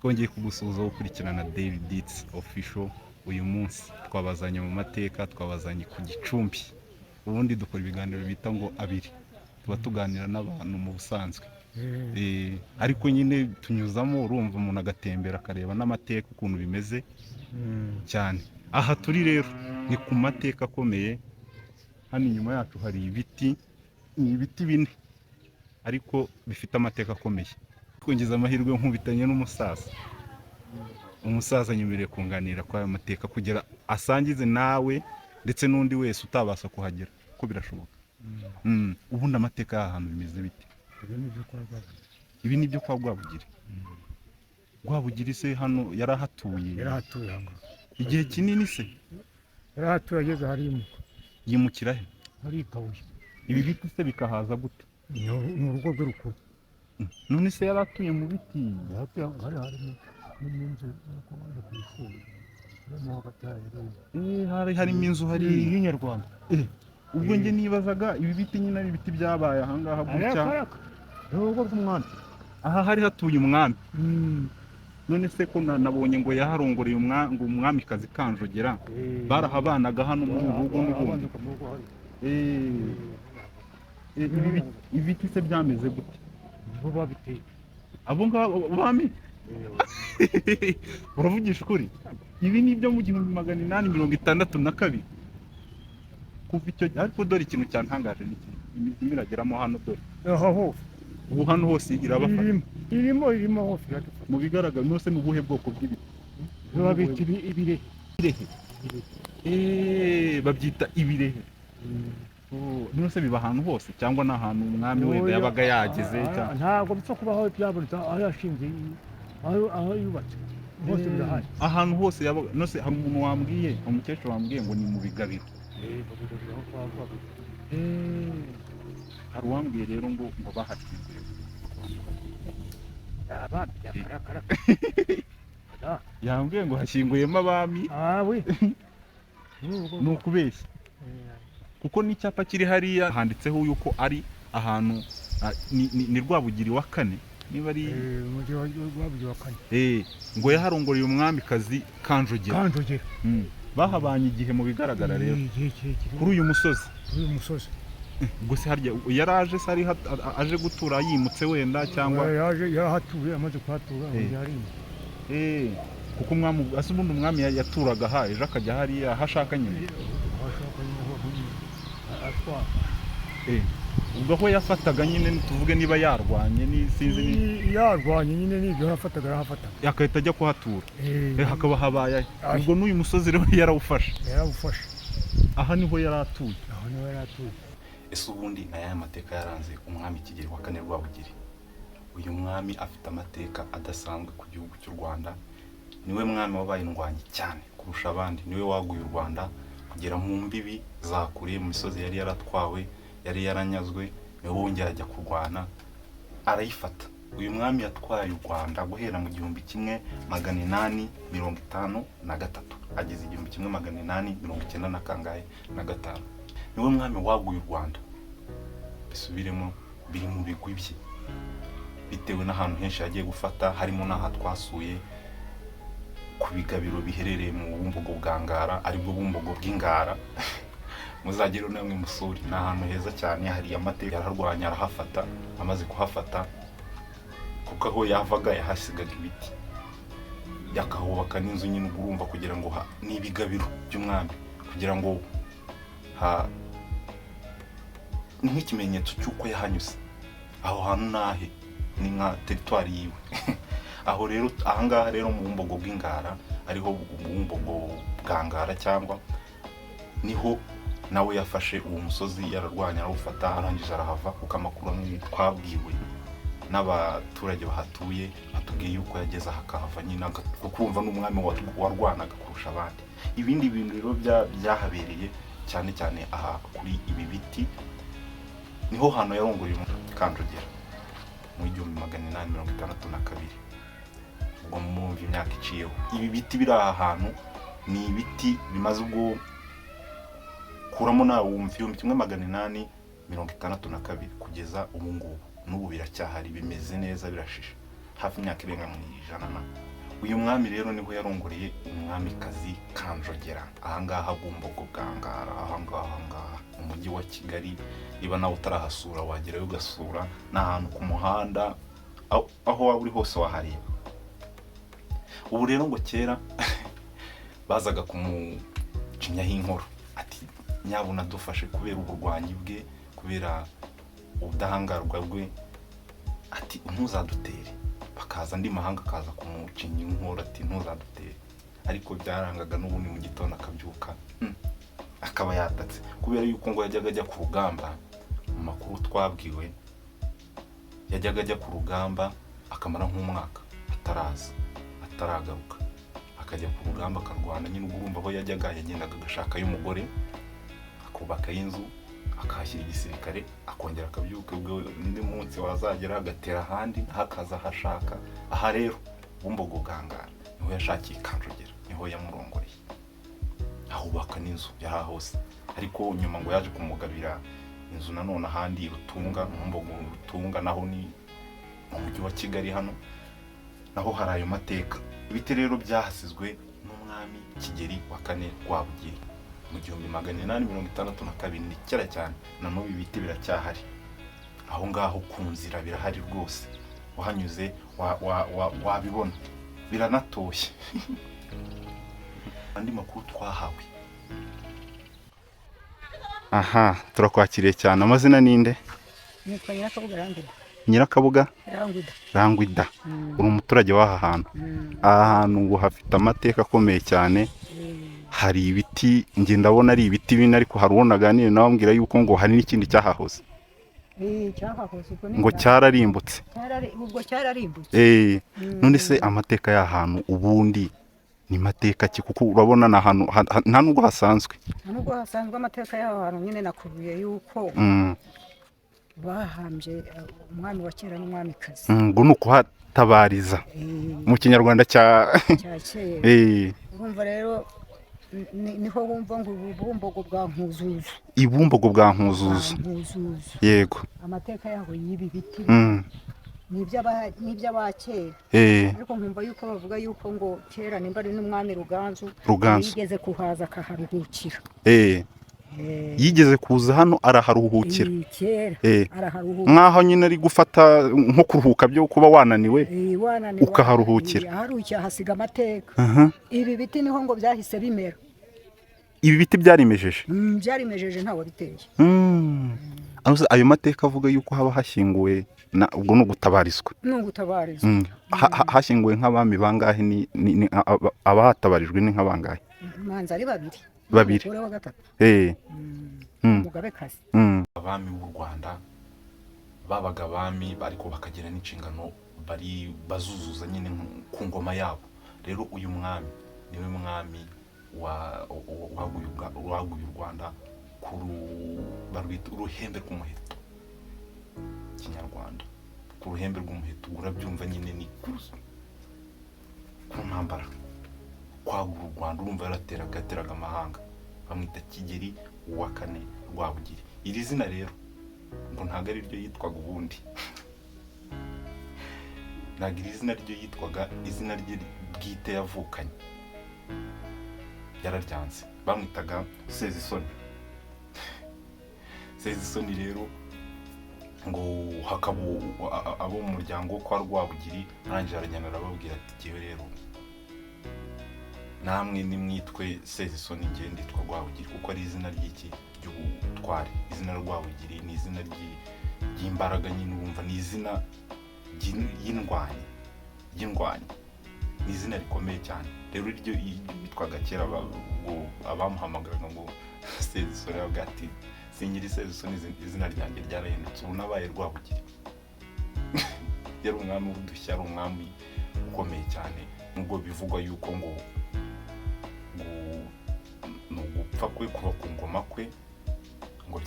twongeye kugusuhuza gukurikirana Daily Deeds Official. Uyu munsi twabazanye mu mateka, twabazanye ku Gicumbi. Ubundi dukora ibiganiro bita ngo abiri, tuba tuganira n'abantu mu busanzwe, ariko nyine tunyuzamo urumva umuntu agatembera akareba n'amateka ukuntu bimeze cyane. Aha turi rero ni ku mateka akomeye. Hano inyuma yacu hari ibiti, ni ibiti bine ariko bifite amateka akomeye. Twongeza amahirwe nkubitanye n'umusaza. Umusaza nyemereye kunganira kwa aya mateka kugira asangize nawe ndetse n'undi wese utabasha kuhagera ko birashoboka. Ubundi amateka y'ahantu bimeze bite? Ibi ni byo kwa Rwabugiri. Rwabugiri se hano yarahatuye? Yarahatuye hano igihe kinini se? yarahatuye ageze harimuka. Yimukira he? Hari Kabuye. Ibi biti se bikahaza gute? Ni urugo rwe rukuru. None se yaratuye mu biti? Yarahatuye harimo n'inzu yo ku ishuri. Harimo inzu hari y'inyarwanda. Ubwo njye nibazaga ibi biti nyine ari ibiti byabaye ahangaha gutya. Urugo rw'umwami. Aha hari hatuye umwami. None se ko nabonye ngo yaharongoreye umwamikazi Kanjogera, barahabanaga hano muri ubu rugo n'ubundi. Ibi biti se byameze gute? Bo babiteye. Abo ngabo bami? Uravugisha ukuri? Ibi ni ibyo mu 1862. Kuva icyo ariko dore ikintu cyantangaje n'iki, imizi mirageramo hano dore. Aho ubu hano hose irabafata. Irimo hose. Mu bigaragara nose mu buhe bwoko bw'ibiti? Babita ibirehe. Babyita ibirehe. Nose biba ahantu hose cyangwa n'ahantu umwami wenda yabaga yageze cyangwa? Ntabwo bipfa kubaho byabonetse aho yashinze, aho yubatse hose birahari. Ahantu hose yabaga. Nose hari umuntu wambwiye, umukecuru wambwiye ngo ni mu bigabiro. Hari uwambwiye rero ngo bahashinze yambwiye ngo hashyinguyemo abami. Ni ukubeshya kuko n'icyapa kiri hariya handitseho yuko ari ahantu ni Rwabugiri wa kane, niba ari Rwabugiri wa kane. ngo yaharongoreye umwamikazi Kanjogera. Bahabanye igihe mu bigaragara rero kuri uyu musozi. Ubwo se harya yaraje se ari aje gutura yimutse wenda cyangwa yarahatuye amaze kuhatura yari kuko umwami ubundi umwami yaturaga ha ejo akajya hariya hashaka nyine. Ubwo aho yafataga nyine tuvuge niba yarwanye sinzi yarwanye nyine nibyo yafataga yakahita ajya kuhatura. Hakaba habaye ubwo n'uyu musozi rero yarawufashe. Aha niho yaratuye. Ese ubundi aya mateka yaranze umwami Kigeli wa kane Rwabugiri. Uyu mwami afite amateka adasanzwe ku gihugu cy'u Rwanda. Niwe mwami wabaye indwanyi cyane kurusha abandi. Niwe waguye u Rwanda kugera mu mbibi za kure, mu misozi yari yaratwawe, yari yaranyazwe, niwe wongera ajya kurwana arayifata. Uyu mwami yatwaye u Rwanda guhera mu 1853 ageze 1895. Niwe mwami waguye u Rwanda. Bisubiremo biri mu bigwi bye bitewe n'ahantu henshi yagiye gufata, harimo n'aha twasuye ku bigabiro biherereye mu Bumbogo bwa Ngara, aribwo Bumbogo bw'Ingara. Muzagero namwe musuri, ni ahantu heza cyane, hari amateka. Yararwanya arahafata, amaze kuhafata kuko aho yavaga yahasigaga ibiti, yakahubaka n'inzu nyine urumva kugira ngo ni ibigabiro by'umwami, kugira ngo ni nk'ikimenyetso cy'uko yahanyuze. Aho hantu nahe ni nka teritwari yiwe. Aho rero ahangaha rero mu Bumbogo bw'Ingara ariho Bumbogo bwa Ngara cyangwa niho nawe yafashe uwo musozi, yararwanya arawufata, arangije arahava. Kuko amakuru amwe twabwiwe n'abaturage bahatuye batubwiye yuko yageze hakahava nyine kumva n'umwami warwanaga kurusha abandi. Ibindi bintu rero byahabereye cyane cyane aha kuri ibi biti niho hano yarongoreye Kanjogera mu 1862. Ubwo mwumva imyaka iciyeho. Ibi biti biri aha hantu ni ibiti bimaze ubwo kuramo nawe wumva 1862 kugeza ubu ngubu. N'ubu biracyahari, bimeze neza, birashisha. Hafi imyaka irenga mu 100. uyu mwami rero niho yarongoreye umwamikazi Kanjogera ahangaha Bumbogo Bwangara ahangaha mu mujyi wa Kigali. Niba nawe utarahasura wagerayo ugasura, n'ahantu ku muhanda aho waba uri hose wahareba. Ubu rero ngo kera bazaga kumucinyaho inkoro ati nyabuna dufashe kubera uburwanyi bwe, kubera ubudahangarwa bwe, ati ntuzadutere. Bakaza andi mahanga akaza kumucinya inkoro ati ntuzadutere. Ariko byarangaga n'ubundi mu gitondo akabyuka akaba yatatse, kubera yuko ngo yajyaga ajya ku rugamba. Mu makuru twabwiwe yajyaga ajya ku rugamba akamara nk'umwaka ataragaruka, akajya ku rugamba akarwana. Nyine urumva aho yajyaga yagendaga agashakayo umugore, akubakayo inzu, akahashyira igisirikare, akongera akabyuka. ubwo undi munsi wazagera agatera ahandi hakaza hashaka. Aha rero Bumbogo Bwangara niho yashakiye Kanjogera, niho yamurongoreye, ahubaka n'inzu yari hose. Ariko nyuma ngo yaje kumugabira inzu nanone ahandi Rutunga, Bumbogo Rutunga, naho ni mu mujyi wa Kigali. Hano naho hari ayo mateka. Ibiti rero byahasizwe n'umwami Kigeli wa kane Rwabugiri mu 1862. Ni kera cyane, na n'ubu ibiti biracyahari aho ngaho ku nzira, birahari rwose. Wahanyuze wabibona, biranatoshye. Andi makuru twahawe. Aha, turakwakiriye cyane. Amazina ninde? Nitwa Nyirakabuga Rangwida. Nyirakabuga Rangwida. Uri umuturage w'aha hantu. Aha hantu ngo hafite amateka akomeye cyane. Hari ibiti, nge ndabona ari ibiti bine, ariko harubonaga nini nawe ambwira yuko ngo hari n'ikindi cyahahoze. Ngo cyararimbutse. Ubwo cyararimbutse. None se amateka y'ahantu ubundi ni mateka ki? Kuko urabona na hantu nta nubwo hasanzwe. Nubwo hasanzwe amateka y'aho hantu nyine nakubiye yuko bahambye umwami wa kera n'umwamikazi. Ngo nuko hatabariza mu kinyarwanda cya kera. Urumva rero niho wumva ngo Bumbogo bwa Nkuzuzu. Ibumbogo bwa Nkuzuzu. Yego. Amateka yaho y'ibi biti n'iby'abakera. Ariko nkumva yuko bavuga yuko ngo kera nimba ari n'umwami Ruganzu yigeze kuhaza akaharuhukira. Yigeze kuza hano araharuhukira. Kera araharuhukira. Nkaho nyine ari gufata nko kuruhuka byo kuba wananiwe ukaharuhukira. Aharuhukira hasiga amateka. Ibi biti niho ngo byahise bimera. Ibi biti byarimejeje. Byarimejeje ntawe biteye. Ayo mateka avuga yuko haba hashyinguwe ubwo no gutabarizwa. Hashyinguwe nk'abami bangahe? Ni abahatabarijwe ni nk'abangahe? Manza ari babiri. Uri wa gatatu. Umugabekazi. Abami b'u Rwanda babaga abami, ariko bakagira n'inshingano bari bazuzuza nyine ku ngoma yabo. Rero uyu mwami niwe mwami waguye u Rwanda barwita uruhembe rw'umuheto Kinyarwanda. Ku ruhembe rw'umuheto urabyumva nyine ni ku ntambara kwagura u Rwanda. Urumva yarateraga amahanga. Bamwita Kigeli wa kane Rwabugiri. Iri zina rero ngo ntabwo ari ryo yitwaga ubundi. Ntabwo iri zina ryo yitwaga, izina rye bwite yavukanye yararyanze. Bamwitaga Sezisoni. Sezisoni rero ngo hakaba abo mu muryango kwa Rwabugiri, arangije arajyana arababwira ati jyewe rero namwe nimwitwe Sezisoni, ngiye nditwa Rwabugiri, kuko ari izina ry'iki ry'ubutware. Izina Rwabugiri ni izina ry'imbaraga nyine, urumva ni izina y'indwanyi. Ni izina rikomeye cyane. Rero iryo yitwaga kera abamuhamagaraga ngo Sezisoni, avuga ati sinyiri Sezisoni, izina ryanjye ryarahindutse, ubu nabaye Rwabugiri. Yari umwami w'udushya, ari umwami ukomeye cyane, nubwo bivugwa yuko ngo gupfa kwe kuba ku ngoma kwe ngo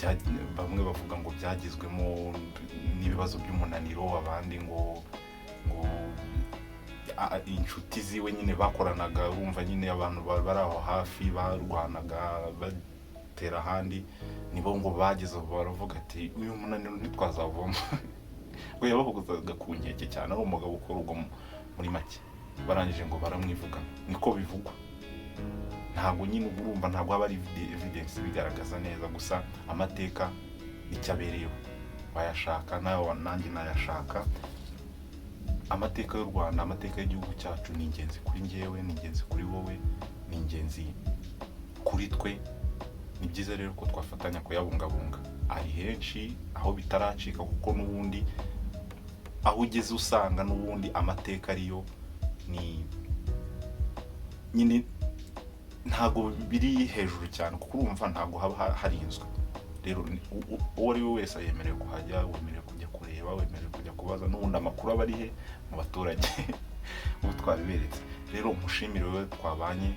bamwe bavuga ngo byagizwemo n'ibibazo by'umunaniro, abandi ngo inshuti ziwe nyine bakoranaga. Urumva nyine abantu bari aho hafi barwanaga batera ahandi, nibo ngo bageze baravuga ati uyu munaniro ntitwazavoma. Ngo yabahuguzaga ku nkeke cyane, ari umugabo ukora ubwo muri make. barangije ngo baramwivuga, niko bivugwa. Ntabwo nyine urumva, ntabwo haba ari evidence bigaragaza neza, gusa amateka icyo abereyeho bayashaka, nawe nanjye nayashaka. Amateka y'u Rwanda, amateka y'igihugu cyacu ni ingenzi kuri njyewe, ni ingenzi kuri wowe, ni ingenzi kuri twe. Ni byiza rero ko twafatanya kuyabungabunga. Ari henshi aho bitaracika, kuko n'ubundi aho ugeze usanga n'ubundi amateka ariyo ni nyine ntabwo biri hejuru cyane, kuko urumva ntabwo haba harinzwe. Rero uwo ari we wese yemerewe kuhajya, wemerewe kujya kureba, wemerewe kujya kubaza, n'ubundi amakuru aba ari he mu baturage ubu twabiberetse. Rero umushimire wewe twabanye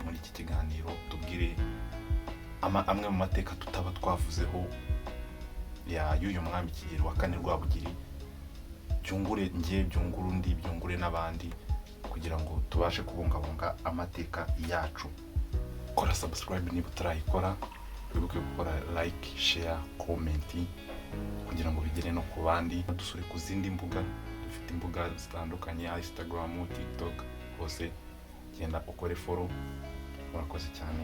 muri iki kiganiro, tubwire amwe mu mateka tutaba twavuzeho y'uyu mwami Kigeli wa kane Rwabugiri, byungure njye, byungure undi, byungure n'abandi, kugira ngo tubashe kubungabunga amateka yacu. Kora subscribe niba utarayikora, wibuke gukora like, share, comment kugira ngo bigere no ku bandi. Dusure ku zindi mbuga, dufite imbuga zitandukanye, Instagram, TikTok, hose genda ukore follow. Murakoze cyane.